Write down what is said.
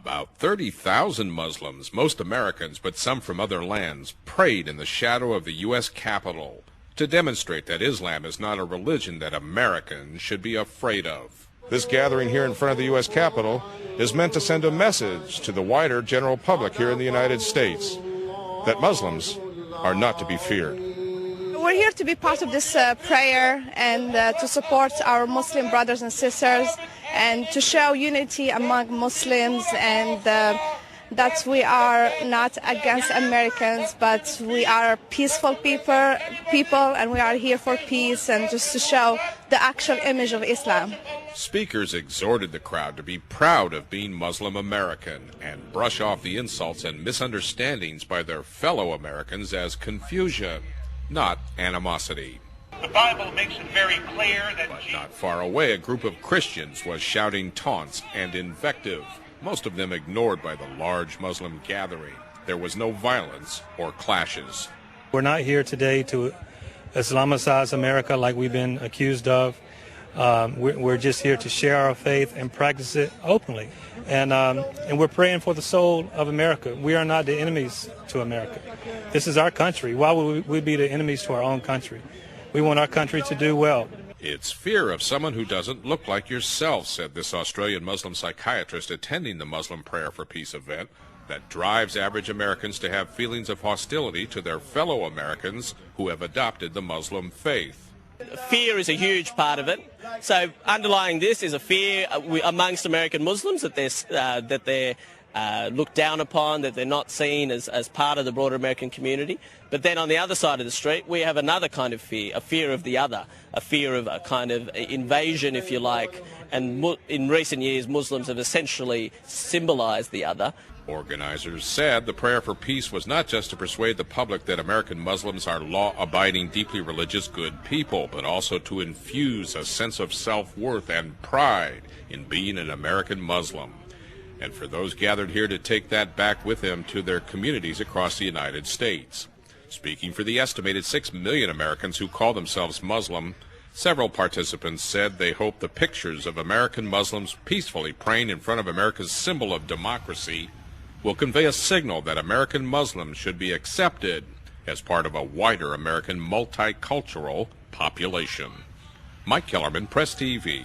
About 30,000 Muslims, most Americans but some from other lands, prayed in the shadow of the U.S. Capitol to demonstrate that Islam is not a religion that Americans should be afraid of. This gathering here in front of the U.S. Capitol is meant to send a message to the wider general public here in the United States that Muslims are not to be feared. We're here to be part of this prayer and to support our Muslim brothers and sisters and to show unity among Muslims and that we are not against Americans, but we are peaceful people and we are here for peace and just to show the actual image of Islam. Speakers exhorted the crowd to be proud of being Muslim American and brush off the insults and misunderstandings by their fellow Americans as confusion, not animosity. The Bible makes it very clear that... But not far away, a group of Christians was shouting taunts and invective, most of them ignored by the large Muslim gathering. There was no violence or clashes. We're not here today to Islamicize America like we've been accused of. We're just here to share our faith and practice it openly. And we're praying for the soul of America. We are not the enemies to America. This is our country. Why would we be the enemies to our own country? We want our country to do well. It's fear of someone who doesn't look like yourself, said this Australian Muslim psychiatrist attending the Muslim Prayer for Peace event, that drives average Americans to have feelings of hostility to their fellow Americans who have adopted the Muslim faith. Fear is a huge part of it. So underlying this is a fear amongst American Muslims that they're looked down upon, that they're not seen as part of the broader American community. But then on the other side of the street, we have another kind of fear, a fear of the other, a fear of a kind of invasion, if you like. And in recent years, Muslims have essentially symbolized the other. Organizers said the prayer for peace was not just to persuade the public that American Muslims are law-abiding, deeply religious, good people, but also to infuse a sense of self-worth and pride in being an American Muslim, and for those gathered here to take that back with them to their communities across the United States. Speaking for the estimated 6 million Americans who call themselves Muslim, several participants said they hope the pictures of American Muslims peacefully praying in front of America's symbol of democracy will convey a signal that American Muslims should be accepted as part of a wider American multicultural population. Mike Kellerman, Press TV.